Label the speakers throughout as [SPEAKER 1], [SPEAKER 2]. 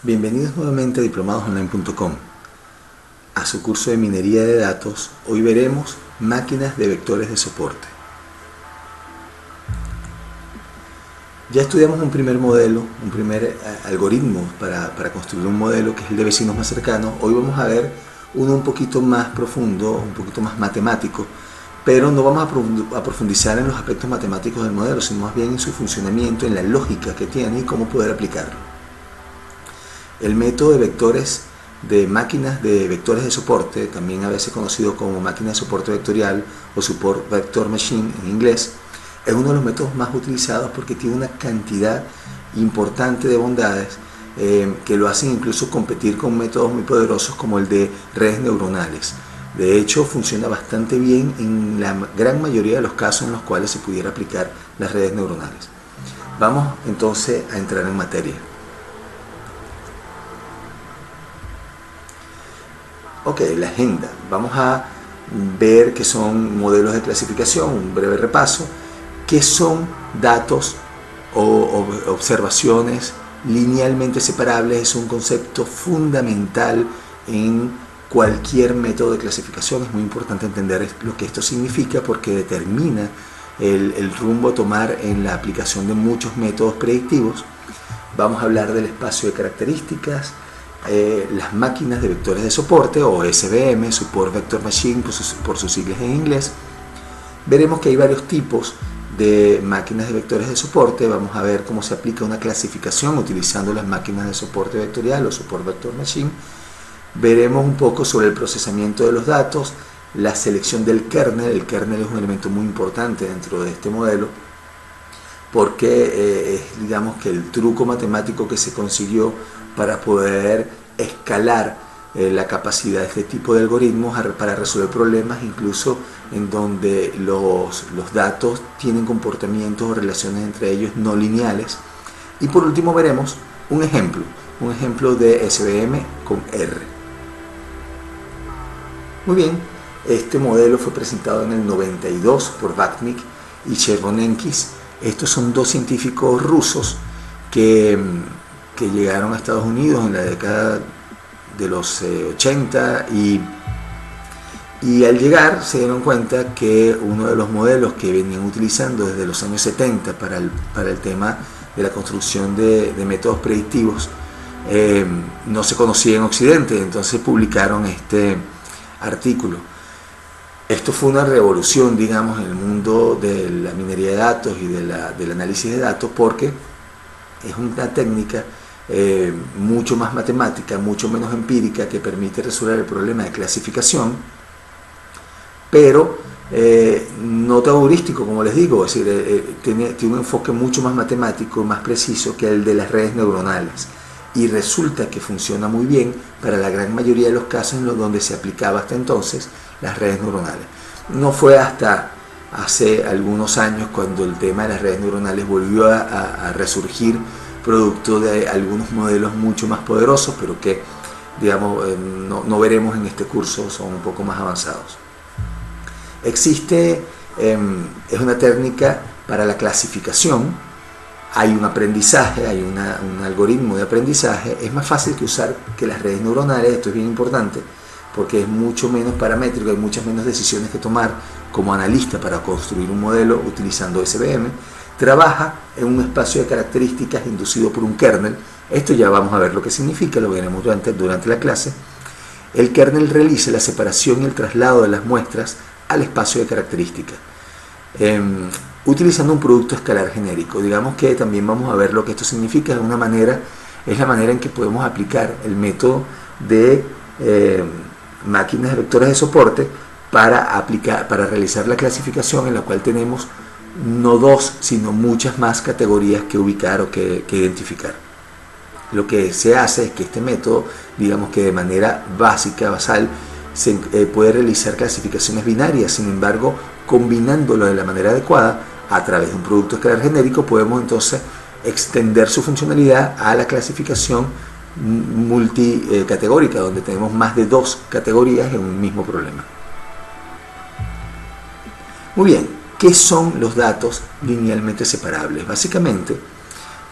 [SPEAKER 1] Bienvenidos nuevamente a diplomadosonline.com. A su curso de minería de datos, hoy veremos máquinas de vectores de soporte. Ya estudiamos un primer modelo, un primer algoritmo para construir un modelo que es el de vecinos más cercanos. Hoy vamos a ver uno un poquito más profundo, un poquito más matemático, pero no vamos a profundizar en los aspectos matemáticos del modelo, sino más bien en su funcionamiento, en la lógica que tiene y cómo poder aplicarlo. El método de vectores de máquinas de vectores de soporte, también a veces conocido como máquina de soporte vectorial o support vector machine en inglés, es uno de los métodos más utilizados porque tiene una cantidad importante de bondades que lo hacen incluso competir con métodos muy poderosos como el de redes neuronales. De hecho, funciona bastante bien en la gran mayoría de los casos en los cuales se pudiera aplicar las redes neuronales. Vamos entonces a entrar en materia. Ok, la agenda. Vamos a ver qué son modelos de clasificación, un breve repaso. ¿Qué son datos o observaciones linealmente separables? Es un concepto fundamental en cualquier método de clasificación. Es muy importante entender lo que esto significa porque determina el rumbo a tomar en la aplicación de muchos métodos predictivos. Vamos a hablar del espacio de características, las máquinas de vectores de soporte o SVM, Support Vector Machine por sus siglas en inglés. Veremos que hay varios tipos de máquinas de vectores de soporte. Vamos a ver cómo se aplica una clasificación utilizando las máquinas de soporte vectorial o Support Vector Machine. Veremos un poco sobre el procesamiento de los datos, la selección del kernel. El kernel es un elemento muy importante dentro de este modelo porque es, digamos, que el truco matemático que se consiguió para poder escalar la capacidad de este tipo de algoritmos para resolver problemas incluso en donde los datos tienen comportamientos o relaciones entre ellos no lineales. Y por último veremos un ejemplo de SVM con R. Muy bien, este modelo fue presentado en el 92 por Vatnik y Chervonenkis. Estos son dos científicos rusos que llegaron a Estados Unidos en la década de los 80 y al llegar se dieron cuenta que uno de los modelos que venían utilizando desde los años 70 para el tema de la construcción de métodos predictivos no se conocía en Occidente. Entonces publicaron este artículo. Esto fue una revolución, digamos, en el mundo de la minería de datos y del análisis de datos, porque es una técnica mucho más matemática, mucho menos empírica, que permite resolver el problema de clasificación, pero no tan heurístico, como les digo. Es decir, tiene un enfoque mucho más matemático, más preciso que el de las redes neuronales, y resulta que funciona muy bien para la gran mayoría de los casos en los donde se aplicaba hasta entonces las redes neuronales. No fue hasta hace algunos años cuando el tema de las redes neuronales volvió a resurgir, producto de algunos modelos mucho más poderosos, pero que, digamos, no veremos en este curso, son un poco más avanzados. Existe, es una técnica para la clasificación. Hay un aprendizaje, hay un algoritmo de aprendizaje. Es más fácil que usar que las redes neuronales. Esto es bien importante porque es mucho menos paramétrico, hay muchas menos decisiones que tomar como analista para construir un modelo utilizando SVM. Trabaja en un espacio de características inducido por un kernel. Esto ya vamos a ver lo que significa, lo veremos durante la clase. El kernel realiza la separación y el traslado de las muestras al espacio de características, utilizando un producto escalar genérico. Digamos que también vamos a ver lo que esto significa. Es la manera en que podemos aplicar el método de máquinas de vectores de soporte para realizar la clasificación, en la cual tenemos no dos, sino muchas más categorías que ubicar o que identificar. Lo que se hace es que este método, digamos que de manera básica, basal, se puede realizar clasificaciones binarias. Sin embargo, combinándolo de la manera adecuada a través de un producto escalar genérico, podemos entonces extender su funcionalidad a la clasificación multicategórica, donde tenemos más de dos categorías en un mismo problema. Muy bien, ¿qué son los datos linealmente separables? Básicamente,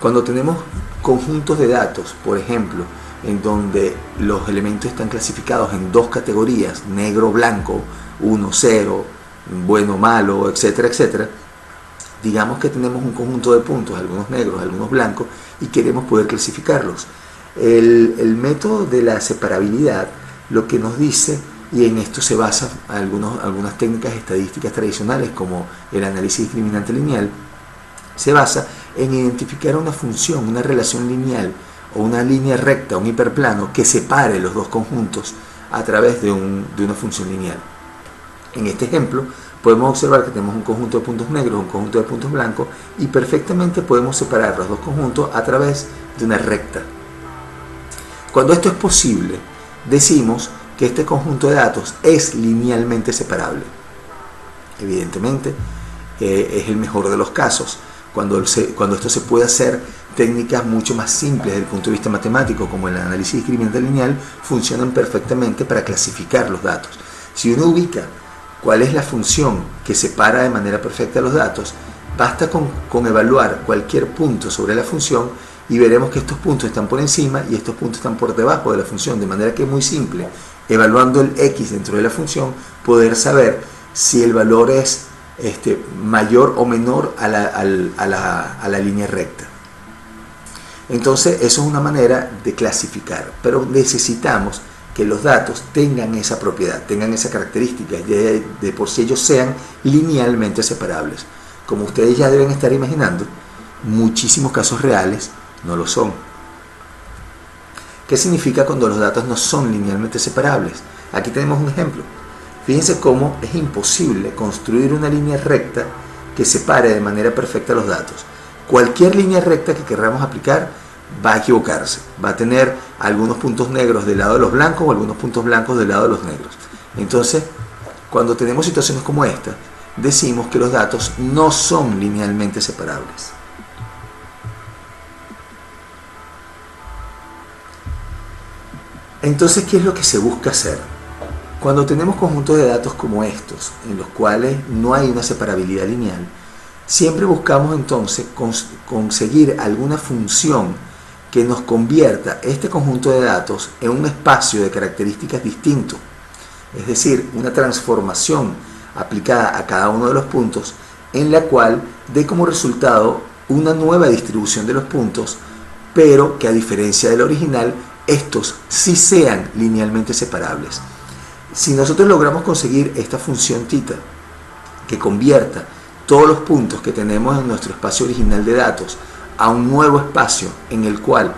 [SPEAKER 1] Cuando tenemos conjuntos de datos, por ejemplo, en donde los elementos están clasificados en dos categorías, negro, blanco, 1, 0, bueno, malo, etcétera, etcétera, digamos que tenemos un conjunto de puntos, algunos negros, algunos blancos, y queremos poder clasificarlos. El método de la separabilidad lo que nos dice, y en esto se basan algunas técnicas estadísticas tradicionales como el análisis discriminante lineal, se basa en identificar una función, una relación lineal o una línea recta, un hiperplano que separe los dos conjuntos a través de una función lineal. En este ejemplo podemos observar que tenemos un conjunto de puntos negros, un conjunto de puntos blancos, y perfectamente podemos separar los dos conjuntos a través de una recta. Cuando esto es posible, decimos que este conjunto de datos es linealmente separable. Evidentemente, es el mejor de los casos. Cuando esto se puede hacer, técnicas mucho más simples desde el punto de vista matemático, como el análisis discriminante lineal, funcionan perfectamente para clasificar los datos. Si uno ubica cuál es la función que separa de manera perfecta los datos, basta con evaluar cualquier punto sobre la función y veremos que estos puntos están por encima y estos puntos están por debajo de la función, de manera que es muy simple, evaluando el x dentro de la función, poder saber si el valor es mayor o menor a la línea recta. Entonces, eso es una manera de clasificar, pero necesitamos que los datos tengan esa propiedad, tengan esa característica, de por sí ellos sean linealmente separables. Como ustedes ya deben estar imaginando, muchísimos casos reales no lo son. ¿Qué significa cuando los datos no son linealmente separables? Aquí tenemos un ejemplo. Fíjense cómo es imposible construir una línea recta que separe de manera perfecta los datos. Cualquier línea recta que queramos aplicar va a equivocarse, va a tener algunos puntos negros del lado de los blancos o algunos puntos blancos del lado de los negros. Entonces, cuando tenemos situaciones como esta, decimos que los datos no son linealmente separables. Entonces, ¿qué es lo que se busca hacer? Cuando tenemos conjuntos de datos como estos, en los cuales no hay una separabilidad lineal, siempre buscamos entonces conseguir alguna función que nos convierta este conjunto de datos en un espacio de características distinto, es decir, una transformación aplicada a cada uno de los puntos, en la cual dé como resultado una nueva distribución de los puntos, pero que a diferencia del original, estos sí sean linealmente separables. Si nosotros logramos conseguir esta función θ, que convierta todos los puntos que tenemos en nuestro espacio original de datos a un nuevo espacio en el cual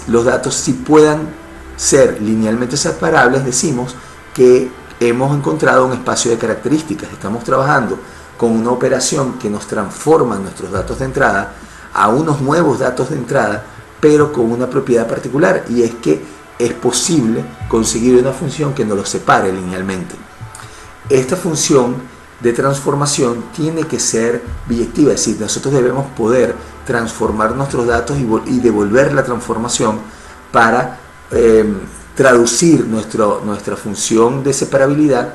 [SPEAKER 1] los datos sí puedan ser linealmente separables, decimos que hemos encontrado un espacio de características. Estamos trabajando con una operación que nos transforma nuestros datos de entrada a unos nuevos datos de entrada, pero con una propiedad particular, y es que es posible conseguir una función que nos los separe linealmente. Esta función de transformación tiene que ser biyectiva, es decir, nosotros debemos poder transformar nuestros datos y devolver la transformación para traducir nuestra función de separabilidad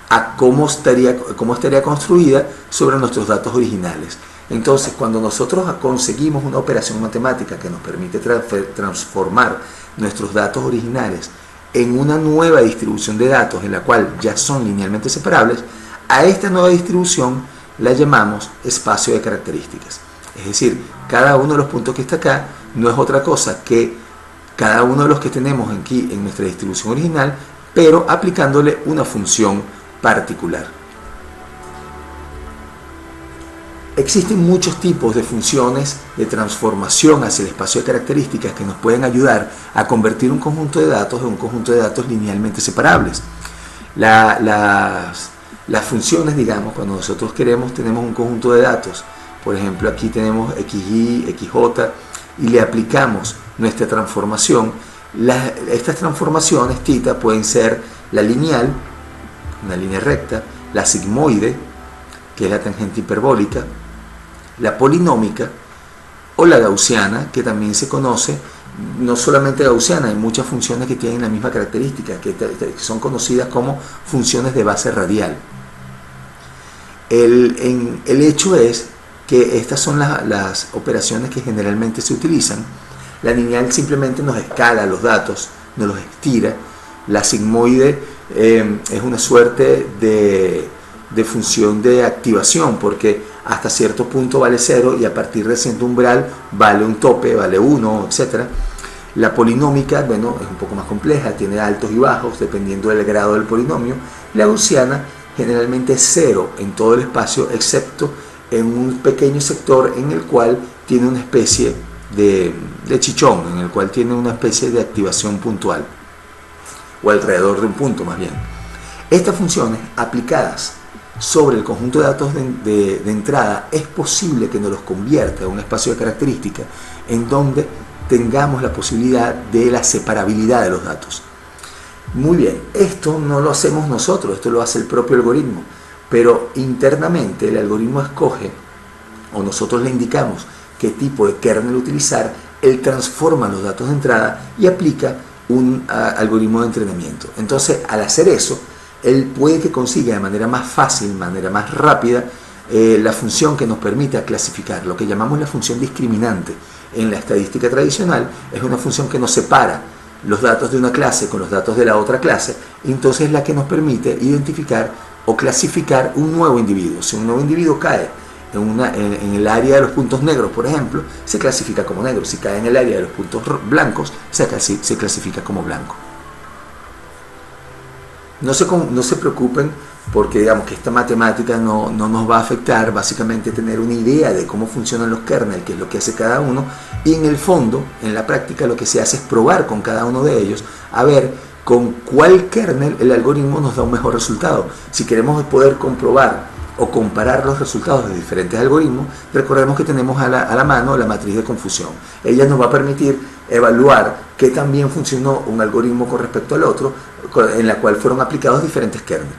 [SPEAKER 1] a cómo estaría construida sobre nuestros datos originales. Entonces, cuando nosotros conseguimos una operación matemática que nos permite transformar nuestros datos originales en una nueva distribución de datos en la cual ya son linealmente separables, a esta nueva distribución la llamamos espacio de características. Es decir, cada uno de los puntos que está acá no es otra cosa que cada uno de los que tenemos aquí en nuestra distribución original, pero aplicándole una función particular. Existen muchos tipos de funciones de transformación hacia el espacio de características que nos pueden ayudar a convertir un conjunto de datos en un conjunto de datos linealmente separables. Las funciones, digamos, cuando nosotros tenemos un conjunto de datos, por ejemplo, aquí tenemos xy, xj, y le aplicamos nuestra transformación. Estas transformaciones θ pueden ser la lineal, una línea recta, la sigmoide, que es la tangente hiperbólica, la polinómica o la gaussiana, que también se conoce, no solamente gaussiana, hay muchas funciones que tienen la misma característica, que son conocidas como funciones de base radial. El hecho es que estas son las operaciones que generalmente se utilizan. La lineal simplemente nos escala los datos, nos los estira. La sigmoide es una suerte de función de activación, porque hasta cierto punto vale 0 y a partir de cierto umbral vale un tope, vale 1, etc. La polinómica, bueno, es un poco más compleja, tiene altos y bajos dependiendo del grado del polinomio. La gaussiana generalmente es 0 en todo el espacio, excepto en un pequeño sector en el cual tiene una especie de chichón, en el cual tiene una especie de activación puntual, o alrededor de un punto más bien. Estas funciones aplicadas sobre el conjunto de datos de entrada es posible que nos los convierta en un espacio de características en donde tengamos la posibilidad de la separabilidad de los datos. Muy bien, esto no lo hacemos nosotros, esto lo hace el propio algoritmo, pero internamente el algoritmo escoge, o nosotros le indicamos qué tipo de kernel utilizar, él transforma los datos de entrada y aplica un algoritmo de entrenamiento. Entonces, al hacer eso, él puede que consiga de manera más fácil, de manera más rápida, la función que nos permita clasificar, lo que llamamos la función discriminante. En la estadística tradicional es una función que nos separa los datos de una clase con los datos de la otra clase, y entonces es la que nos permite identificar o clasificar un nuevo individuo. Si un nuevo individuo cae en el área de los puntos negros, por ejemplo, se clasifica como negro. Si cae en el área de los puntos blancos, se clasifica como blanco. No se preocupen, porque digamos que esta matemática no nos va a afectar. Básicamente tener una idea de cómo funcionan los kernels, qué es lo que hace cada uno, y en el fondo, en la práctica, lo que se hace es probar con cada uno de ellos a ver con cuál kernel el algoritmo nos da un mejor resultado. Si queremos poder comprobar o comparar los resultados de diferentes algoritmos, recordemos que tenemos a la mano la matriz de confusión. Ella nos va a permitir evaluar qué tan bien funcionó un algoritmo con respecto al otro, en la cual fueron aplicados diferentes kernels.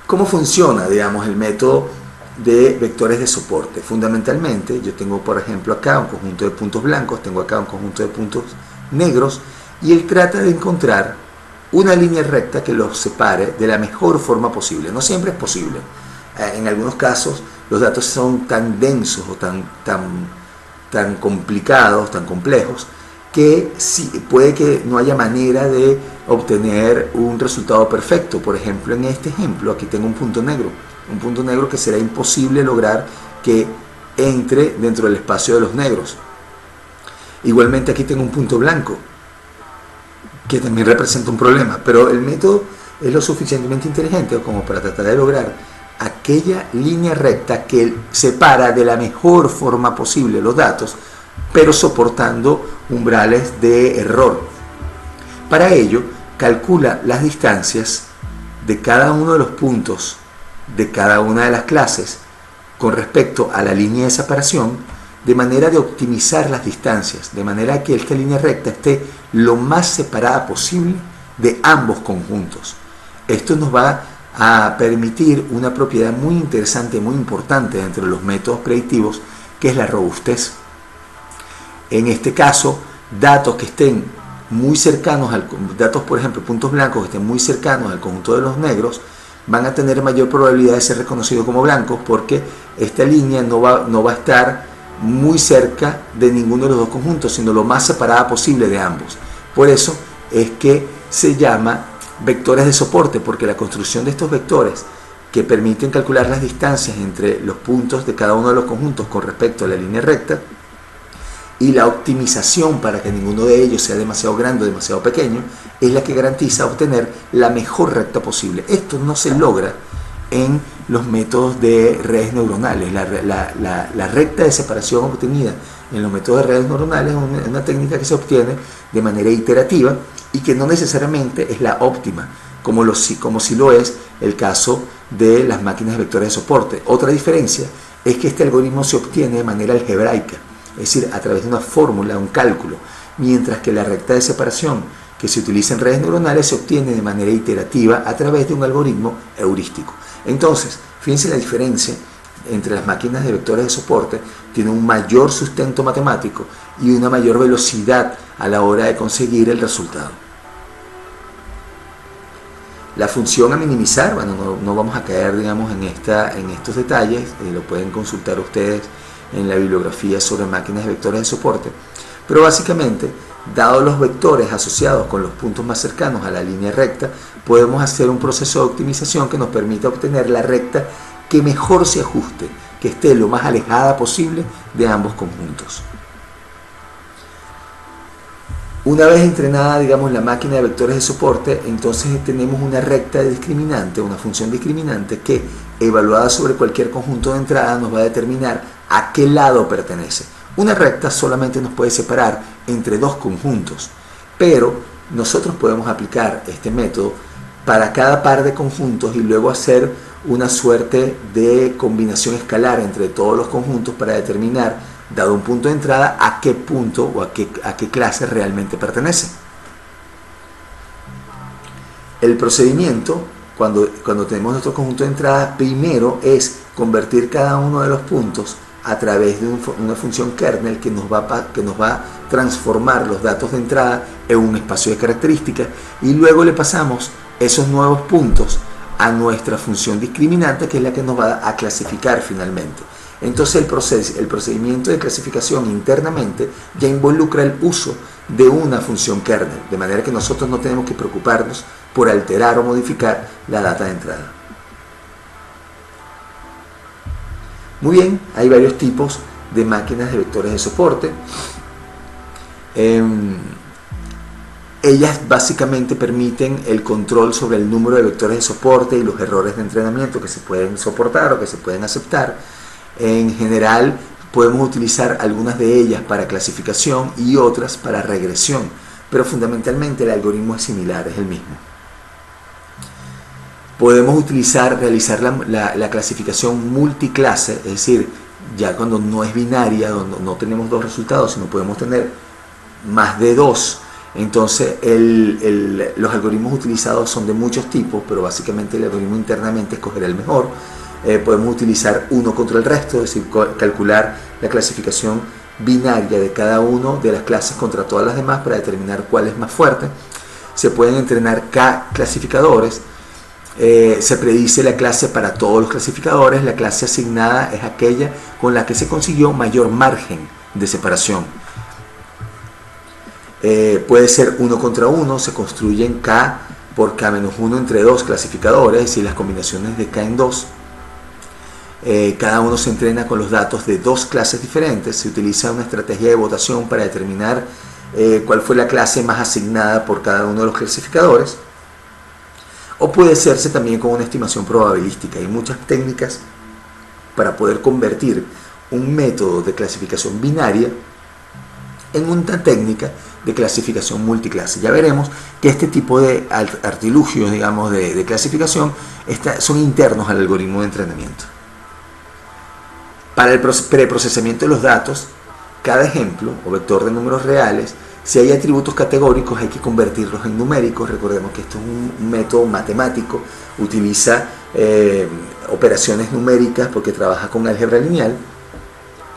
[SPEAKER 1] ¿Cómo funciona, digamos, el método de vectores de soporte? Fundamentalmente, yo tengo, por ejemplo, acá un conjunto de puntos blancos, tengo acá un conjunto de puntos negros, y él trata de encontrar una línea recta que los separe de la mejor forma posible. No siempre es posible. En algunos casos los datos son tan densos o tan complicados, tan complejos, que sí, puede que no haya manera de obtener un resultado perfecto. Por ejemplo, en este ejemplo, aquí tengo un punto negro que será imposible lograr que entre dentro del espacio de los negros. Igualmente aquí tengo un punto blanco, que también representa un problema, pero el método es lo suficientemente inteligente como para tratar de lograr aquella línea recta que separa de la mejor forma posible los datos, pero soportando umbrales de error. Para ello, calcula las distancias de cada uno de los puntos de cada una de las clases con respecto a la línea de separación, de manera de optimizar las distancias, de manera que esta línea recta esté lo más separada posible de ambos conjuntos. Esto nos va a permitir una propiedad muy interesante, muy importante dentro de los métodos predictivos, que es la robustez. En este caso, datos que estén muy cercanos datos, por ejemplo, puntos blancos que estén muy cercanos al conjunto de los negros, van a tener mayor probabilidad de ser reconocidos como blancos, porque esta línea no va a estar muy cerca de ninguno de los dos conjuntos, sino lo más separada posible de ambos. Por eso es que se llama vectores de soporte, porque la construcción de estos vectores que permiten calcular las distancias entre los puntos de cada uno de los conjuntos con respecto a la línea recta, y la optimización para que ninguno de ellos sea demasiado grande o demasiado pequeño, es la que garantiza obtener la mejor recta posible. Esto no se logra en los métodos de redes neuronales. La recta de separación obtenida en los métodos de redes neuronales es una técnica que se obtiene de manera iterativa y que no necesariamente es la óptima, como si lo es el caso de las máquinas de vectores de soporte. Otra diferencia es que este algoritmo se obtiene de manera algebraica, es decir, a través de una fórmula, un cálculo, mientras que la recta de separación que se utiliza en redes neuronales se obtiene de manera iterativa a través de un algoritmo heurístico. Entonces, fíjense la diferencia entre las máquinas de vectores de soporte. Tiene un mayor sustento matemático y una mayor velocidad a la hora de conseguir el resultado. La función a minimizar, bueno, no vamos a caer, digamos, en estos detalles, lo pueden consultar ustedes en la bibliografía sobre máquinas de vectores de soporte, pero básicamente, dados los vectores asociados con los puntos más cercanos a la línea recta, podemos hacer un proceso de optimización que nos permita obtener la recta que mejor se ajuste, que esté lo más alejada posible de ambos conjuntos. Una vez entrenada, digamos, la máquina de vectores de soporte, entonces tenemos una recta discriminante, una función discriminante que, evaluada sobre cualquier conjunto de entrada, nos va a determinar a qué lado pertenece. Una recta solamente nos puede separar entre dos conjuntos, pero nosotros podemos aplicar este método para cada par de conjuntos y luego hacer una suerte de combinación escalar entre todos los conjuntos para determinar, dado un punto de entrada, a qué punto o a qué clase realmente pertenece. El procedimiento, cuando tenemos nuestro conjunto de entrada, primero es convertir cada uno de los puntos a través de una función kernel que nos va a transformar los datos de entrada en un espacio de características, y luego le pasamos esos nuevos puntos a nuestra función discriminante, que es la que nos va a clasificar finalmente. Entonces el procedimiento de clasificación internamente ya involucra el uso de una función kernel, de manera que nosotros no tenemos que preocuparnos por alterar o modificar la data de entrada. Muy bien, hay varios tipos de máquinas de vectores de soporte. Ellas básicamente permiten el control sobre el número de vectores de soporte y los errores de entrenamiento que se pueden soportar o que se pueden aceptar. En general, podemos utilizar algunas de ellas para clasificación y otras para regresión, pero fundamentalmente el algoritmo es similar, es el mismo. Podemos realizar la clasificación multiclase, es decir, ya cuando no es binaria, donde no tenemos dos resultados, sino podemos tener más de dos. Entonces los algoritmos utilizados son de muchos tipos, pero básicamente el algoritmo internamente escogerá el mejor. Podemos utilizar uno contra el resto, es decir, calcular la clasificación binaria de cada una de las clases contra todas las demás para determinar cuál es más fuerte. Se pueden entrenar K clasificadores. Se predice la clase para todos los clasificadores. La clase asignada es aquella con la que se consiguió mayor margen de separación. Puede ser uno contra uno, se construyen K por K-1 entre dos clasificadores, es decir, las combinaciones de K en 2. Cada uno se entrena con los datos de dos clases diferentes. Se utiliza una estrategia de votación para determinar cuál fue la clase más asignada por cada uno de los clasificadores. O puede hacerse también con una estimación probabilística. Hay muchas técnicas para poder convertir un método de clasificación binaria en una técnica de clasificación multiclase. Ya veremos que este tipo de artilugios, digamos, de clasificación son internos al algoritmo de entrenamiento. Para el preprocesamiento de los datos, cada ejemplo o vector de números reales, si hay atributos categóricos hay que convertirlos en numéricos. Recordemos que esto es un método matemático, utiliza operaciones numéricas porque trabaja con álgebra lineal,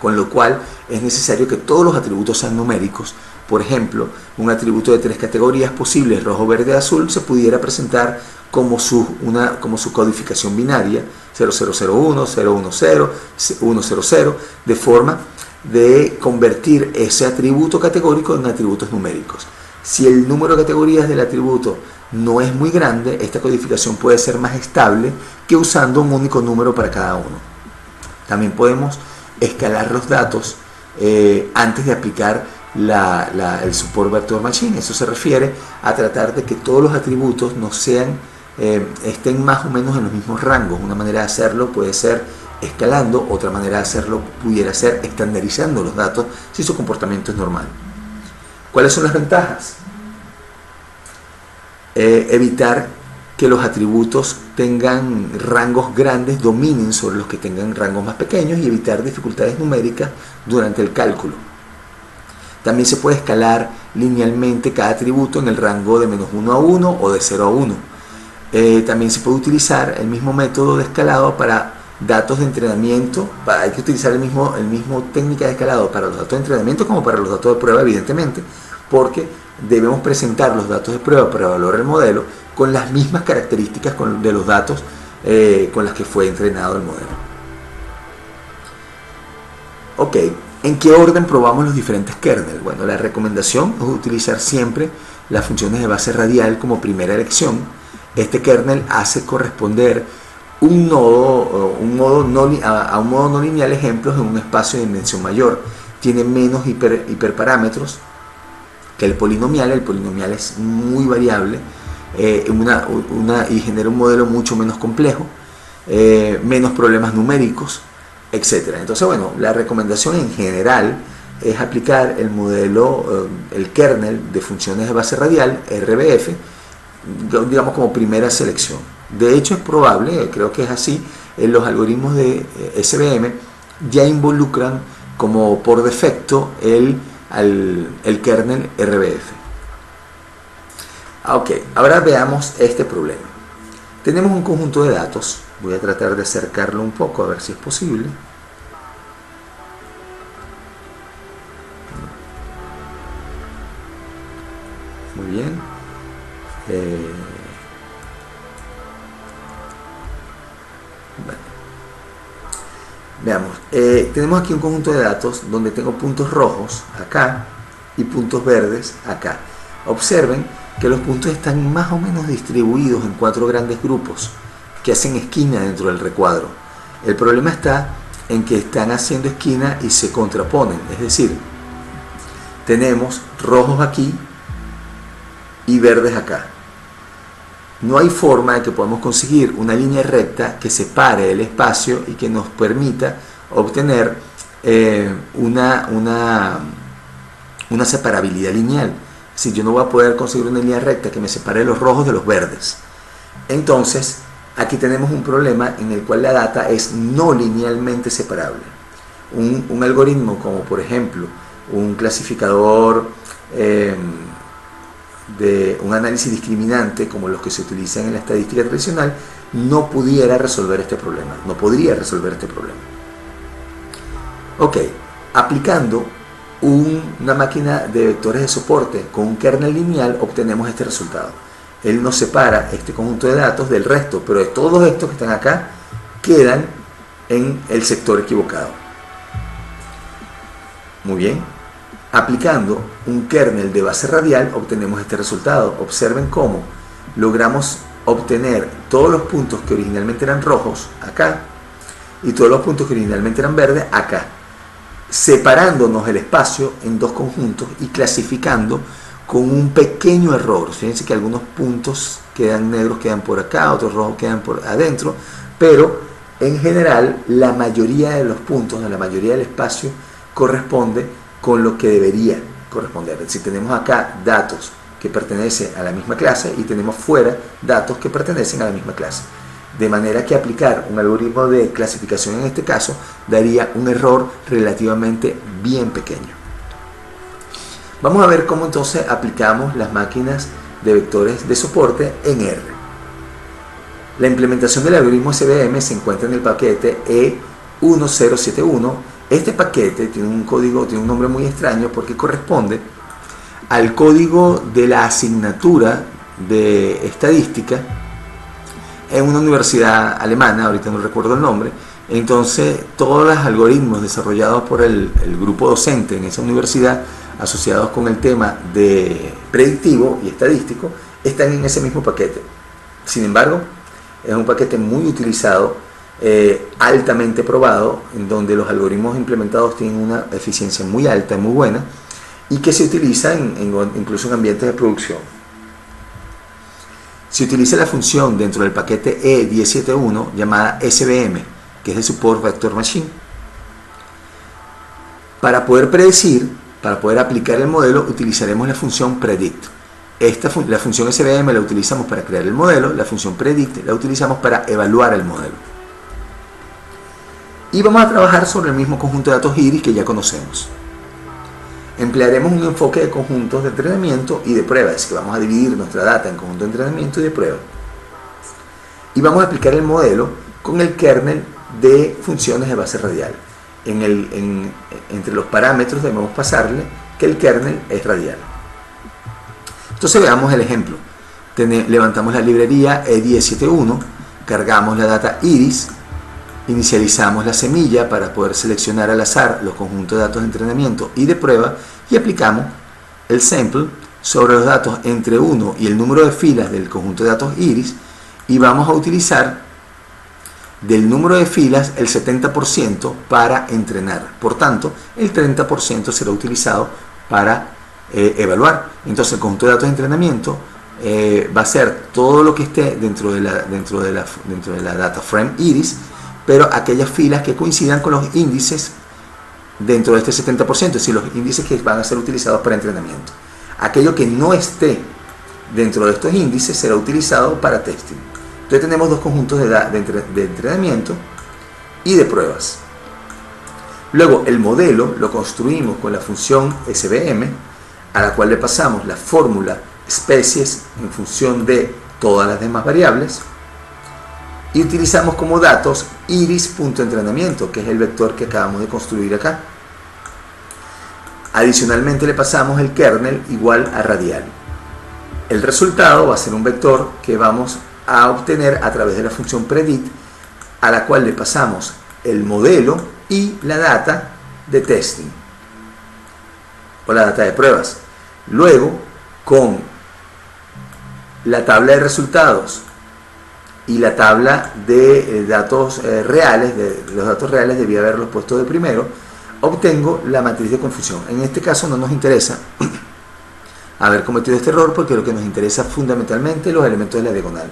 [SPEAKER 1] con lo cual es necesario que todos los atributos sean numéricos. Por ejemplo, un atributo de 3 categorías posibles, rojo, verde, azul, se pudiera presentar como su codificación binaria, 0001, 010, 100, de forma de convertir ese atributo categórico en atributos numéricos. Si el número de categorías del atributo no es muy grande, esta codificación puede ser más estable que usando un único número para cada uno. También podemos escalar los datos antes de aplicar el Support Vector Machine. Eso se refiere a tratar de que todos los atributos no estén más o menos en los mismos rangos. Una manera de hacerlo puede ser escalando, otra manera de hacerlo pudiera ser estandarizando los datos si su comportamiento es normal. ¿Cuáles son las ventajas? Evitar que los atributos tengan rangos grandes, dominen sobre los que tengan rangos más pequeños, y evitar dificultades numéricas durante el cálculo. También se puede escalar linealmente cada atributo en el rango de -1 a 1 o de 0 a 1. También se puede utilizar el mismo método de escalado para datos de entrenamiento. Hay que utilizar el mismo técnica de escalado para los datos de entrenamiento como para los datos de prueba, evidentemente, porque debemos presentar los datos de prueba para evaluar el modelo con las mismas características de los datos con las que fue entrenado el modelo. Ok, ¿en qué orden probamos los diferentes kernels? Bueno, la recomendación es utilizar siempre las funciones de base radial como primera elección. Este kernel hace corresponder a un modo no lineal ejemplos en un espacio de dimensión mayor. Tiene menos hiperparámetros que el polinomial. El polinomial es muy variable y genera un modelo mucho menos complejo, menos problemas numéricos, etc. Entonces, bueno, la recomendación en general es aplicar el modelo, el kernel de funciones de base radial, RBF, digamos como primera selección. De hecho, es probable, creo que es así, los algoritmos de SVM ya involucran como por defecto el kernel RBF. Ok, ahora veamos este problema. Tenemos un conjunto de datos. Voy a tratar de acercarlo un poco a ver si es posible. Muy bien. Bueno. Veamos. Tenemos aquí un conjunto de datos donde tengo puntos rojos acá y puntos verdes acá. Observen que los puntos están más o menos distribuidos en 4 grandes grupos que hacen esquina dentro del recuadro. El problema está en que están haciendo esquina y se contraponen, es decir, tenemos rojos aquí y verdes acá. No hay forma de que podamos conseguir una línea recta que separe el espacio y que nos permita obtener una separabilidad lineal. Si yo no voy a poder conseguir una línea recta que me separe los rojos de los verdes. Entonces, aquí tenemos un problema en el cual la data es no linealmente separable. Un algoritmo como por ejemplo un clasificador de un análisis discriminante como los que se utilizan en la estadística tradicional no pudiera resolver este problema, no podría resolver este problema. Ok, aplicando una máquina de vectores de soporte con un kernel lineal obtenemos este resultado. Él nos separa este conjunto de datos del resto, pero de todos estos que están acá quedan en el sector equivocado. Muy bien. Aplicando un kernel de base radial obtenemos este resultado. Observen cómo logramos obtener todos los puntos que originalmente eran rojos acá y todos los puntos que originalmente eran verdes acá, separándonos el espacio en 2 conjuntos y clasificando con un pequeño error. Fíjense que algunos puntos quedan negros, quedan por acá, otros rojos quedan por adentro, pero en general la mayoría de los puntos, la mayoría del espacio corresponde con lo que debería corresponder. Es decir, tenemos acá datos que pertenecen a la misma clase y tenemos fuera datos que pertenecen a la misma clase. De manera que aplicar un algoritmo de clasificación en este caso daría un error relativamente bien pequeño. Vamos a ver cómo entonces aplicamos las máquinas de vectores de soporte en R. La implementación del algoritmo SVM se encuentra en el paquete E1071. Este paquete tiene un nombre muy extraño porque corresponde al código de la asignatura de estadística en una universidad alemana, ahorita no recuerdo el nombre. Entonces todos los algoritmos desarrollados por el grupo docente en esa universidad asociados con el tema de predictivo y estadístico están en ese mismo paquete. Sin embargo, es un paquete muy utilizado, altamente probado, en donde los algoritmos implementados tienen una eficiencia muy alta, muy buena, y que se utiliza incluso en ambientes de producción. Se utiliza la función dentro del paquete E1071 llamada SVM, que es de Support Vector Machine. Para poder predecir, para poder aplicar el modelo, utilizaremos la función predict. La función SVM la utilizamos para crear el modelo, la función predict la utilizamos para evaluar el modelo. Y vamos a trabajar sobre el mismo conjunto de datos iris que ya conocemos. Emplearemos un enfoque de conjuntos de entrenamiento y de prueba, es decir, vamos a dividir nuestra data en conjuntos de entrenamiento y de prueba. Y vamos a aplicar el modelo con el kernel de funciones de base radial. Entre los parámetros debemos pasarle que el kernel es radial. Entonces veamos el ejemplo. levantamos la librería E1071, cargamos la data iris, inicializamos la semilla para poder seleccionar al azar los conjuntos de datos de entrenamiento y de prueba y aplicamos el sample sobre los datos entre 1 y el número de filas del conjunto de datos iris y vamos a utilizar del número de filas el 70% para entrenar. Por tanto, el 30% será utilizado para evaluar. Entonces el conjunto de datos de entrenamiento va a ser todo lo que esté dentro de la data frame iris, pero aquellas filas que coincidan con los índices dentro de este 70%, es decir, los índices que van a ser utilizados para entrenamiento. Aquello que no esté dentro de estos índices será utilizado para testing. Entonces tenemos dos conjuntos de entrenamiento y de pruebas. Luego el modelo lo construimos con la función SVM, a la cual le pasamos la fórmula especies en función de todas las demás variables, y utilizamos como datos iris.entrenamiento, que es el vector que acabamos de construir acá. Adicionalmente le pasamos el kernel igual a radial. El resultado va a ser un vector que vamos a obtener a través de la función predict, a la cual le pasamos el modelo y la data de testing o la data de pruebas. Luego, con la tabla de resultados y la tabla de datos reales, los datos reales debía haberlos puesto de primero, obtengo la matriz de confusión. En este caso no nos interesa haber cometido este error, porque lo que nos interesa fundamentalmente los elementos de la diagonal.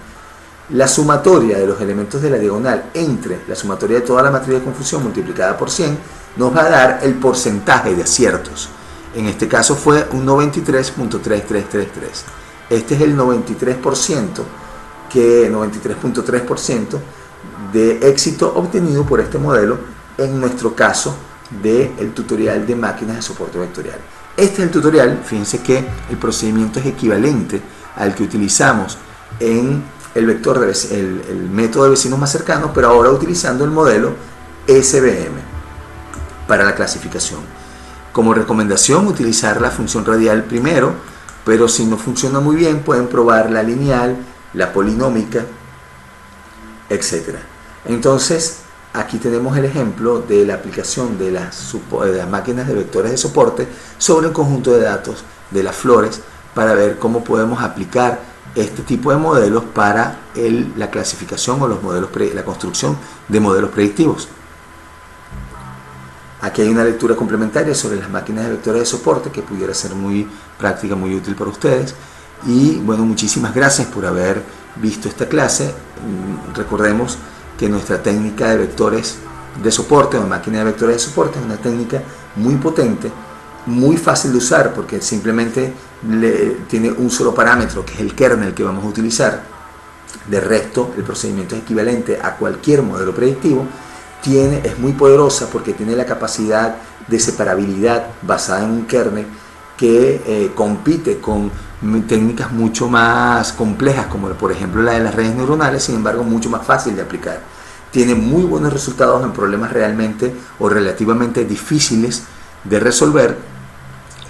[SPEAKER 1] La sumatoria de los elementos de la diagonal entre la sumatoria de toda la matriz de confusión multiplicada por 100 nos va a dar el porcentaje de aciertos. En este caso fue un 93.3333. Este es el 93.3% de éxito obtenido por este modelo en nuestro caso del tutorial de máquinas de soporte vectorial. Este es el tutorial. Fíjense que el procedimiento es equivalente al que utilizamos en el método de vecinos más cercanos, pero ahora utilizando el modelo SVM para la clasificación. Como recomendación, utilizar la función radial primero, pero si no funciona muy bien pueden probar la lineal, la polinómica, etc. Entonces aquí tenemos el ejemplo de la aplicación de las máquinas de vectores de soporte sobre el conjunto de datos de las flores, para ver cómo podemos aplicar este tipo de modelos para la clasificación o la construcción de modelos predictivos. Aquí hay una lectura complementaria sobre las máquinas de vectores de soporte que pudiera ser muy práctica, muy útil para ustedes. Y bueno, muchísimas gracias por haber visto esta clase. Recordemos que nuestra técnica de vectores de soporte o máquina de vectores de soporte es una técnica muy potente, muy fácil de usar, porque simplemente tiene un solo parámetro, que es el kernel que vamos a utilizar. De resto, el procedimiento es equivalente a cualquier modelo predictivo. Es muy poderosa porque tiene la capacidad de separabilidad basada en un kernel que compite con técnicas mucho más complejas, como por ejemplo la de las redes neuronales, sin embargo mucho más fácil de aplicar. Tiene muy buenos resultados en problemas realmente o relativamente difíciles de resolver,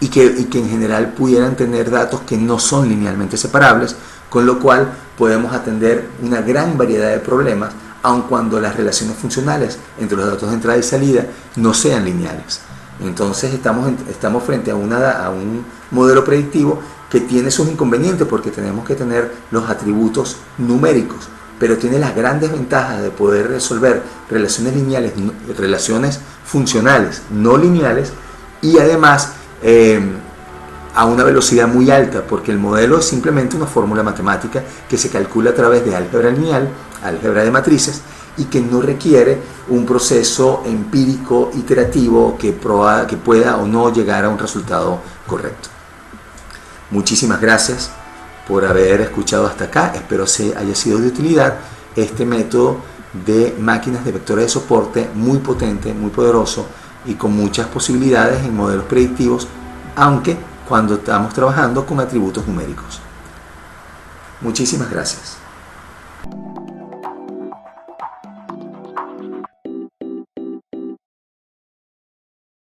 [SPEAKER 1] y que en general pudieran tener datos que no son linealmente separables, con lo cual podemos atender una gran variedad de problemas, aun cuando las relaciones funcionales entre los datos de entrada y salida no sean lineales. Entonces estamos frente a un modelo predictivo que tiene sus inconvenientes, porque tenemos que tener los atributos numéricos, pero tiene las grandes ventajas de poder resolver relaciones lineales, relaciones funcionales no lineales, y además a una velocidad muy alta, porque el modelo es simplemente una fórmula matemática que se calcula a través de álgebra lineal, álgebra de matrices, y que no requiere un proceso empírico iterativo que pueda o no llegar a un resultado correcto. Muchísimas gracias por haber escuchado hasta acá. Espero se haya sido de utilidad este método de máquinas de vectores de soporte, muy potente, muy poderoso y con muchas posibilidades en modelos predictivos, aunque cuando estamos trabajando con atributos numéricos. Muchísimas gracias.